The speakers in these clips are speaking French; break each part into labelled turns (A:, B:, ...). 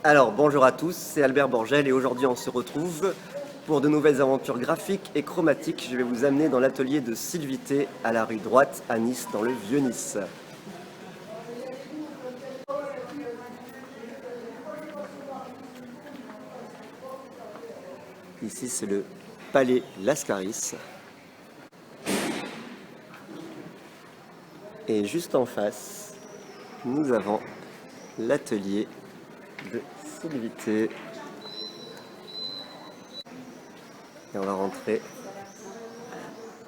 A: Alors bonjour à tous, c'est Albert Borgel et aujourd'hui on se retrouve pour de nouvelles aventures graphiques et chromatiques. Je vais vous amener dans l'atelier de Sylvité à la rue Droite à Nice, dans le Vieux-Nice. Ici c'est le Palais Lascaris. Et juste en face, nous avons l'atelier de Sylvité. Et on va rentrer.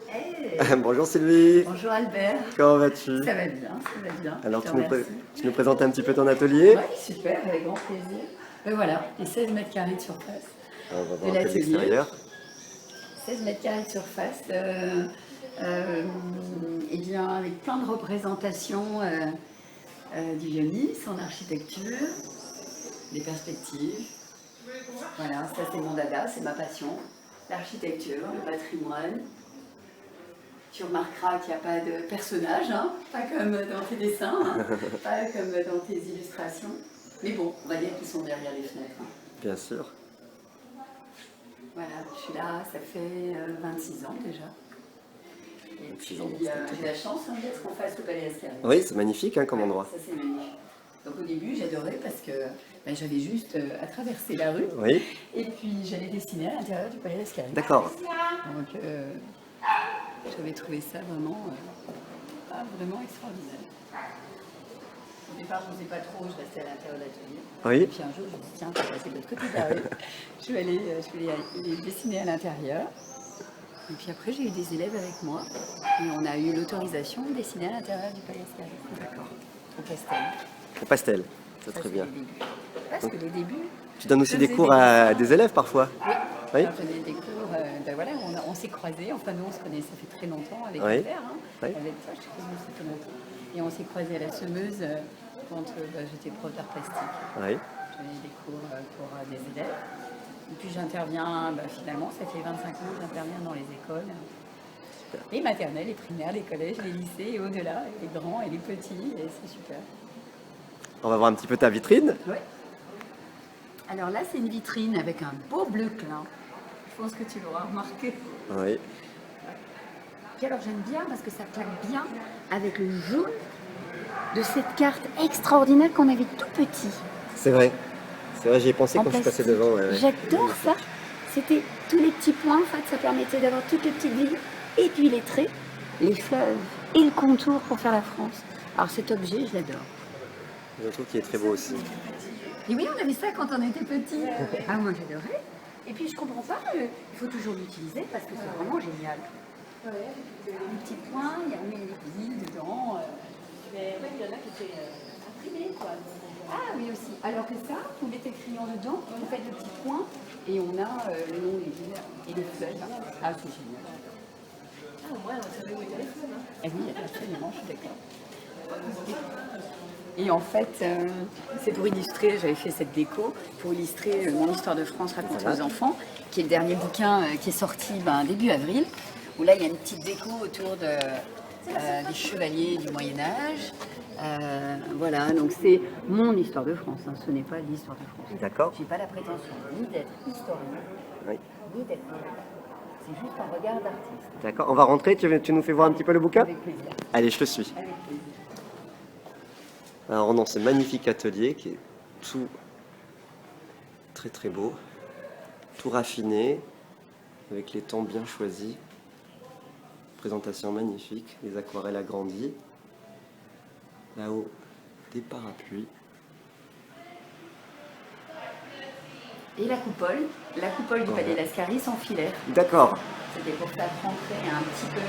B: Hey.
A: Bonjour Sylvie.
B: Bonjour Albert.
A: Comment vas-tu?
B: Ça va bien, ça va bien.
A: Alors
B: Je te
A: tu
B: remercie.
A: nous présentes un petit peu ton atelier?
B: Oui, super, avec grand plaisir. Et voilà, les 16 mètres carrés de surface.
A: On va
B: De
A: voir un peu
B: l'atelier.
A: l'extérieur.
B: 16 mètres carrés de surface, et bien avec plein de représentations du Vieux-Nice en architecture, des perspectives. Voilà, ça c'est mon dada, c'est ma passion. L'architecture, le patrimoine. Tu remarqueras qu'il n'y a pas de personnage, hein, pas comme dans tes dessins, hein, pas comme dans tes illustrations. Mais bon, on va dire qu'ils sont derrière les fenêtres. Hein.
A: Bien sûr.
B: Voilà, je suis là, ça fait 26 ans déjà. Et
A: 26
B: puis
A: ans,
B: j'ai la chance hein, d'être en face du Palais Lascaris.
A: Oui, c'est magnifique hein, comme
B: Ouais,
A: endroit.
B: Ça c'est magnifique. Donc au début j'adorais parce que j'avais juste à traverser la rue
A: Oui,
B: et puis j'allais dessiner à l'intérieur du Palais Lascaris.
A: d'accord.
B: Donc j'avais trouvé ça vraiment, vraiment extraordinaire. Au départ, je ne faisais pas trop, je restais à l'intérieur de l'atelier.
A: Oui.
B: Et puis un jour, je me suis dit, tiens, je vais passer de l'autre côté de la rue. Je vais aller dessiner à l'intérieur. Et puis après, j'ai eu des élèves avec moi. Et on a eu l'autorisation de dessiner à l'intérieur du Palais Lascaris.
A: D'accord.
B: Au pastel.
A: Au pastel, c'est
B: Ça,
A: très
B: c'est
A: bien.
B: les débuts. Parce que les débuts...
A: Tu donnes aussi
B: je
A: des
B: faisais
A: cours à des élèves parfois?
B: Oui.
A: Oui.
B: Alors, je donnais des cours, voilà, on s'est croisés, enfin nous on se connaît, ça fait très longtemps avec
A: Oui.
B: Albert, hein.
A: Oui.
B: Avec ça, je sais pas ça fait longtemps. Et on s'est croisés à la semeuse quand j'étais prof d'art plastique.
A: Oui.
B: Je donnais des cours pour des élèves. Et puis j'interviens, finalement, ça fait 25 ans que j'interviens dans les écoles. Les maternelles, les primaires, les collèges, les lycées et au-delà, et les grands et les petits, et c'est super.
A: On va voir un petit peu ta vitrine.
B: Oui. Alors là, c'est une vitrine avec un beau bleu clin. Je pense que tu l'auras remarqué.
A: Oui.
B: Puis alors j'aime bien parce que ça claque bien avec le jaune de cette carte extraordinaire qu'on avait tout petit.
A: C'est vrai. C'est vrai, j'y ai pensé
B: En
A: quand je suis passé
B: plastique.
A: devant. Ouais, ouais.
B: J'adore ça. C'était tous les petits points, en fait, ça permettait d'avoir toutes les petites villes et puis les traits, les fleuves et le contour pour faire la France. Alors cet objet, je l'adore.
A: Je trouve qu'il est très beau aussi.
B: Et oui, on avait ça quand on était petit. Ah, moi j'adorais. Et puis je comprends pas, il faut toujours l'utiliser parce que c'est vraiment génial. Les petits points, il y a mis les villes dedans. Mais ouais, il y en a qui étaient imprimés, quoi. Ah oui aussi. Alors que ça, vous mettez le crayon dedans, vous faites le petit point et on a le nom des villes et les fleuves. Ah, c'est génial. Ah, ouais, on savait où étaient les fleuves. Hein. Ah oui, absolument, je suis d'accord. Et en fait, c'est pour illustrer, j'avais fait cette déco, pour illustrer mon histoire de France racontée aux enfants, qui est le dernier bouquin qui est sorti début avril, où là il y a une petite déco autour des chevaliers du Moyen-Âge. Voilà, donc c'est mon histoire de France, hein, ce n'est pas l'histoire de France.
A: D'accord.
B: Je n'ai pas la prétention ni d'être historien,
A: Oui.
B: ni d'être poète. C'est juste un regard d'artiste.
A: D'accord. On va rentrer. Tu nous fais voir un petit peu le bouquin?
B: Avec plaisir.
A: Allez, je te suis.
B: Avec plaisir.
A: Alors, dans ce magnifique atelier qui est tout très très beau, tout raffiné, avec les tons bien choisis, présentation magnifique, les aquarelles agrandies, là-haut des parapluies.
B: Et la coupole du Palais Lascaris en filaire.
A: D'accord,
B: C'était pour faire rentrer un petit peu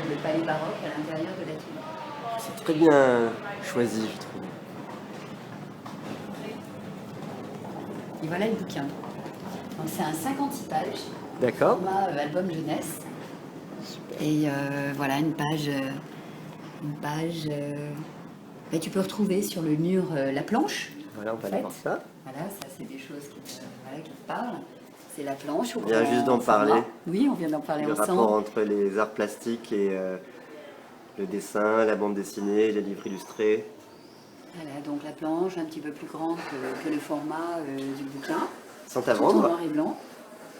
B: le palais baroque à l'intérieur de l'atelier.
A: c'est très bien choisi, je trouve.
B: Et voilà le bouquin. Donc c'est un 56 pages,
A: D'accord.
B: format album jeunesse. Et voilà une page. Tu peux retrouver sur le mur la planche
A: Voilà, on peut aller voir ça.
B: Voilà, ça c'est des choses qui te parlent. C'est la planche.
A: On vient juste d'en parler.
B: Oui, on vient d'en parler
A: Le
B: ensemble.
A: rapport entre les arts plastiques et le dessin, la bande dessinée, les livres illustrés.
B: Voilà, donc la planche un petit peu plus grande que le format du bouquin.
A: Sont à
B: Tout en
A: vendre.
B: noir et blanc.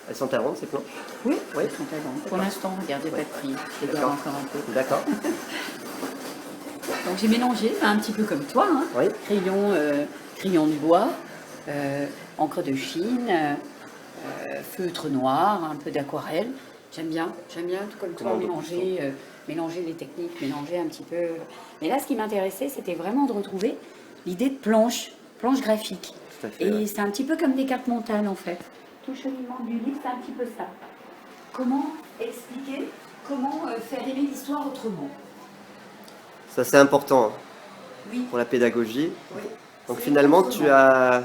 A: Elles sont à vendre, ces planches?
B: Oui,
A: Oui.
B: elles sont à vendre. Pour l'instant, regardez pas de prix. Je les garde encore un peu.
A: D'accord.
B: Donc j'ai mélangé, un petit peu comme toi, hein.
A: Oui.
B: Crayon de bois, encre de Chine, feutre noir, un peu d'aquarelle. J'aime bien, tout comme toi, mélanger les techniques, mélanger un petit peu. Mais là, ce qui m'intéressait, c'était vraiment de retrouver l'idée de planche graphique.
A: Tout à fait,
B: Et
A: ouais.
B: c'est un petit peu comme des cartes mentales, en fait. Tout le cheminement du livre, c'est un petit peu ça. Comment expliquer, comment faire aimer l'histoire autrement.
A: Ça, c'est important hein,
B: Oui.
A: pour la pédagogie.
B: Oui.
A: Donc
B: C'est
A: finalement,
B: autrement.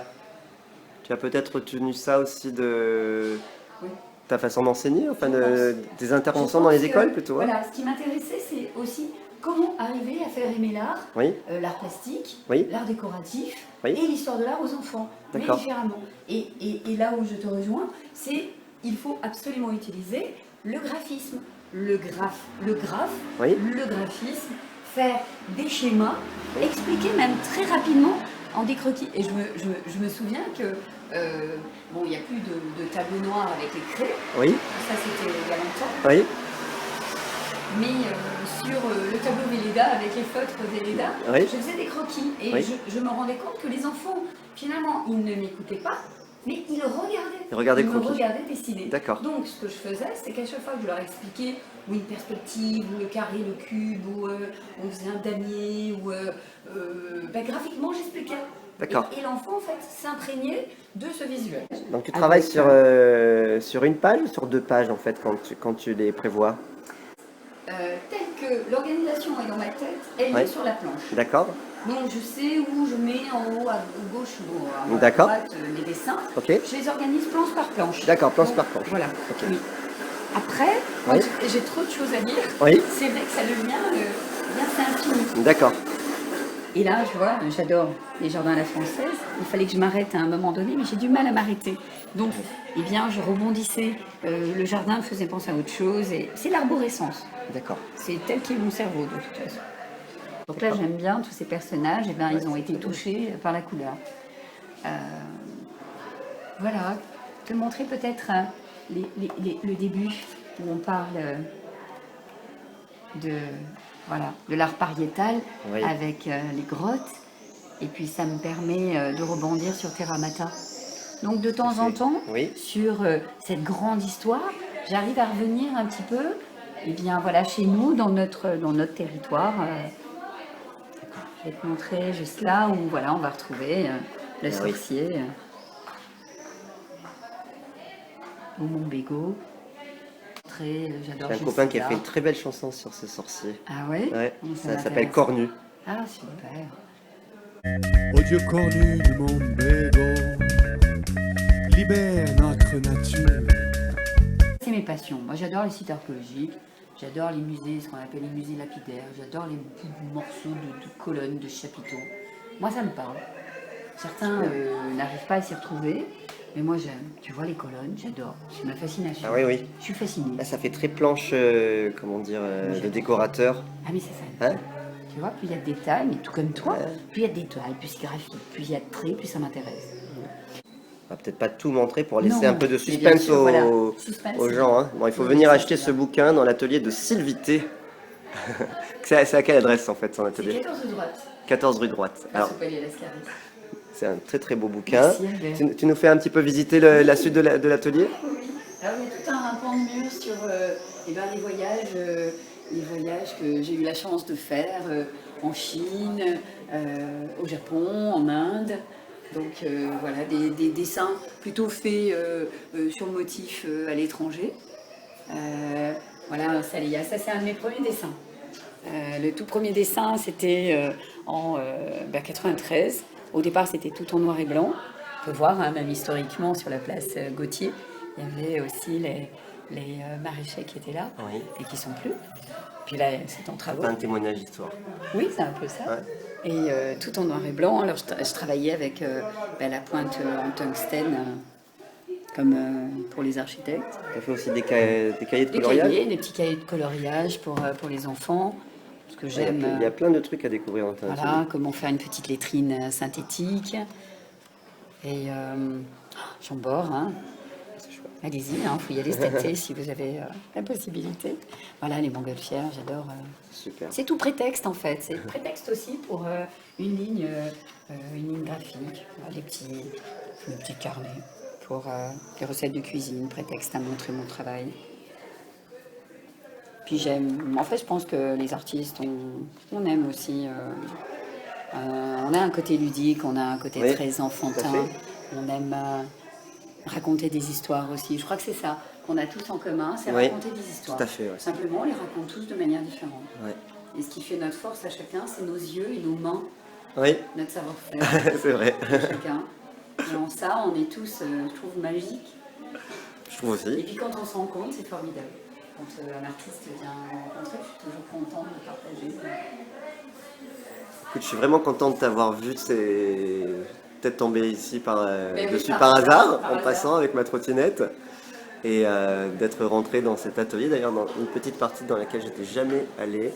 A: tu as peut-être retenu ça aussi de
B: Oui.
A: ta façon d'enseigner, enfin
B: Je pense.
A: des interventions
B: Je
A: dans
B: pense
A: les
B: que,
A: écoles plutôt. Hein.
B: Voilà, ce qui m'intéressait, c'est aussi comment arriver à faire aimer l'art,
A: Oui.
B: l'art plastique,
A: Oui.
B: l'art décoratif
A: Oui.
B: et l'histoire de l'art aux enfants, mais
A: D'accord.
B: différemment. Et là où je te rejoins, c'est il faut absolument utiliser le graphisme, le
A: Oui.
B: graphisme, faire des schémas, expliquer même très rapidement en des croquis. Et je me souviens que bon, il n'y a plus de tableau noir avec les craies.
A: Oui.
B: Ça, c'était il y a longtemps.
A: Oui.
B: Mais sur le tableau Velleda, avec les feutres Velleda,
A: Oui.
B: je faisais des croquis. Et
A: Oui.
B: je me rendais compte que les enfants, finalement, ils ne m'écoutaient pas, mais ils regardaient.
A: Ils regardaient le
B: me
A: croquis.
B: regardaient dessiner.
A: D'accord.
B: Donc, ce que je faisais, c'est qu'à chaque fois que je leur expliquais ou une perspective, ou le carré, le cube, ou on faisait un damier, ou graphiquement, j'expliquais.
A: D'accord.
B: Et l'enfant, en fait, s'imprégnait de ce visuel.
A: Donc tu travailles sur une page ou sur 2 pages en fait quand tu les prévois?
B: Telle que l'organisation est dans ma tête, elle
A: Ouais.
B: est sur la planche.
A: D'accord.
B: Donc je sais où je mets en haut, à gauche ou à
A: D'accord.
B: droite les dessins.
A: Ok.
B: Je les organise planche par planche.
A: D'accord, planche
B: Donc,
A: par planche.
B: Voilà.
A: Ok.
B: Oui. Après,
A: Oui.
B: quand j'ai trop de choses à dire,
A: Oui.
B: c'est vrai que ça devient c'est infini.
A: D'accord.
B: Et là, tu vois, j'adore les jardins à la française. Il fallait que je m'arrête à un moment donné, mais j'ai du mal à m'arrêter. Donc, eh bien, je rebondissais. Le jardin me faisait penser à autre chose. Et c'est l'arborescence.
A: D'accord.
B: C'est tel qu'est mon cerveau, de toute façon. Donc là, j'aime bien tous ces personnages. Eh ben, ils ont été touchés par la couleur. Voilà. Te montrer peut-être le début où on parle de l'art pariétal
A: Oui.
B: avec les grottes. Et puis, ça me permet de rebondir sur Terra Mata. Donc, de temps en temps,
A: Oui.
B: sur cette grande histoire, j'arrive à revenir un petit peu, eh bien, voilà, chez nous, dans notre territoire. Je vais te montrer juste là où voilà, on va retrouver le
A: Ah oui.
B: sorcier au Montbégo. J'adore.
A: J'ai un copain qui a fait une très belle chanson sur ce sorcier.
B: Ah ouais?
A: Ouais. Ça
B: m'intéresse.
A: s'appelle Cornu.
B: Ah, super.
C: Ô Dieu cornu du Montbégo, libère notre nature.
B: C'est mes passions. Moi, j'adore les sites archéologiques, j'adore les musées, ce qu'on appelle les musées lapidaires, j'adore les morceaux de colonnes, de chapiteaux. Moi, ça me parle. Certains n'arrivent pas à s'y retrouver, mais moi, j'aime. Tu vois, les colonnes, j'adore. C'est ma fascination.
A: Ah oui, oui.
B: Je suis fascinée.
A: Là, ça fait très planche, comment dire, de
B: j'adore.
A: décorateur.
B: Ah, mais c'est ça.
A: Hein?
B: Tu vois, plus il y a de détails, mais tout comme toi,
A: Ouais.
B: plus il y a de détails, plus c'est graphique, plus il y a de traits, plus ça m'intéresse.
A: On va peut-être pas tout montrer pour laisser
B: Non,
A: un peu de
B: mais bien
A: suspense
B: sûr, voilà.
A: aux
B: Suspense.
A: gens. Hein. Bon, il faut
B: Oui,
A: venir
B: ça,
A: acheter
B: c'est
A: ce
B: bien.
A: bouquin dans l'atelier de Sylvité. C'est à quelle adresse en fait son
B: C'est
A: atelier?
B: 14 de droite.
A: 14 rue droite. Alors,
B: Face au Palais Lascaris.
A: c'est un très très beau bouquin.
B: Merci, Albert.
A: Tu nous fais un petit peu visiter la suite de l'atelier?
B: Oui. Alors, il y a tout un pan de mur sur les voyages que j'ai eu la chance de faire en Chine, au Japon, en Inde. Donc voilà, des dessins plutôt faits sur le motif à l'étranger. Voilà, ça c'est un de mes premiers dessins. Le tout premier dessin, c'était en 93. Au départ, c'était tout en noir et blanc. On peut voir, hein, même historiquement, sur la place Gautier, il y avait aussi les maraîchers qui étaient là
A: Oui.
B: et qui sont plus. Puis là, c'est en travaux.
A: C'est un témoignage d'histoire.
B: Oui, c'est un peu ça.
A: Ouais.
B: Et tout en noir et blanc. Alors je travaillais avec la pointe en tungstène, comme pour les architectes.
A: Tu as fait aussi des cahiers de coloriage?
B: Des petits cahiers de coloriage pour les enfants. Parce que j'aime.
A: Il y a plein de trucs à découvrir dans ta atelier.
B: Voilà, comment faire une petite lettrine synthétique. Et Chambord, hein. Allez-y, il faut y aller cet été si vous avez la possibilité. Voilà, les montgolfières, j'adore.
A: Super.
B: C'est tout prétexte en fait. C'est prétexte aussi pour une ligne graphique, les petits carnets pour les recettes de cuisine, prétexte à montrer mon travail. Puis j'aime, en fait je pense que les artistes, on aime aussi, on a un côté ludique, on a un côté très enfantin, on aime raconter des histoires aussi. Je crois que c'est ça qu'on a tous en commun, c'est raconter des histoires.
A: Tout à fait,
B: Simplement, on les raconte tous de manière différente.
A: Ouais.
B: Et ce qui fait notre force à chacun, c'est nos yeux et nos mains, notre savoir-faire.
A: C'est vrai.
B: Chacun. Et en ça, on est tous, je trouve, magiques.
A: Je trouve aussi.
B: Et puis quand on se rend compte, c'est formidable. Quand un artiste vient rencontrer, je suis toujours contente de partager.
A: Écoute, je suis vraiment contente de t'avoir vu peut-être tomber ici dessus
B: par
A: par hasard,
B: hasard,
A: en passant avec ma trottinette. Et d'être rentrée dans cet atelier, d'ailleurs dans une petite partie dans laquelle j'étais jamais allée.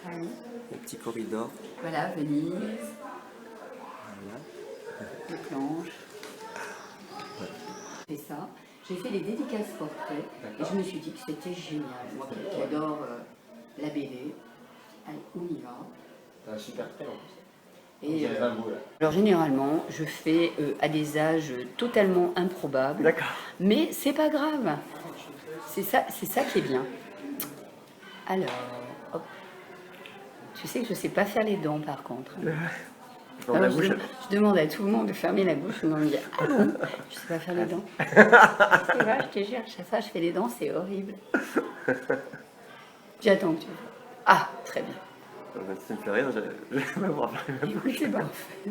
B: Ah oui.
A: Un petit corridor.
B: Voilà, Venise. Les planches. J'ai fait ça. J'ai fait les dédicaces portraits et je me suis dit que c'était génial. Moi qui adore la BD, allez, on y va.
A: T'as un super trait en plus.
B: Et, alors généralement, je fais à des âges totalement improbables.
A: D'accord.
B: Mais c'est pas grave. C'est ça qui est bien. Alors, hop. Tu sais que je sais pas faire les dents par contre. Alors, je demande à tout le monde de fermer la bouche. On me dit ah bon, je sais pas faire les dents. C'est vrai, je te jure, chaque fois que je fais les dents, c'est horrible. J'attends que tu vois. Ah, très bien.
A: Ça me fait rire, je vais m'avoir fermé la bouche.
B: Écoute, c'est parfait.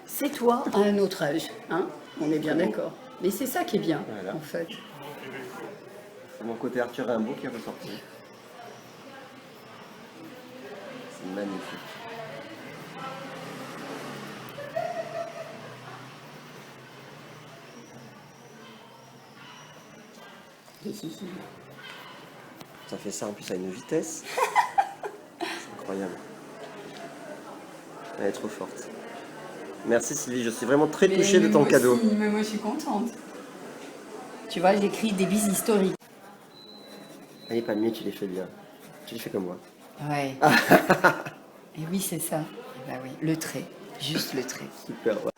B: C'est toi à un autre âge, hein? On est bien d'accord. Mais c'est ça qui est bien, en fait.
A: C'est mon côté Arthur Rimbaud qui est ressorti. C'est magnifique. Ça fait ça en plus à une vitesse. C'est incroyable. Elle est trop forte. Merci Sylvie, je suis vraiment très touchée de ton cadeau.
B: Mais moi je suis contente. Tu vois, j'écris des bises historiques.
A: Les palmiers, tu les fais bien. Tu les fais comme moi.
B: Ouais. Et oui, c'est ça. Bah oui, le trait. Juste le trait.
A: Super. Ouais.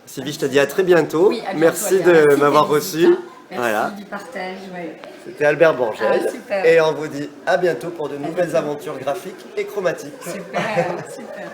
A: Sylvie, je te dis à très bientôt.
B: Oui, à bientôt,
A: merci
B: Albert.
A: de m'avoir reçu.
B: Merci
A: Voilà.
B: du partage. Ouais.
A: C'était Albert Borgel.
B: Ah, super.
A: Et on vous dit à bientôt pour de nouvelles aventures graphiques et chromatiques.
B: Super, super.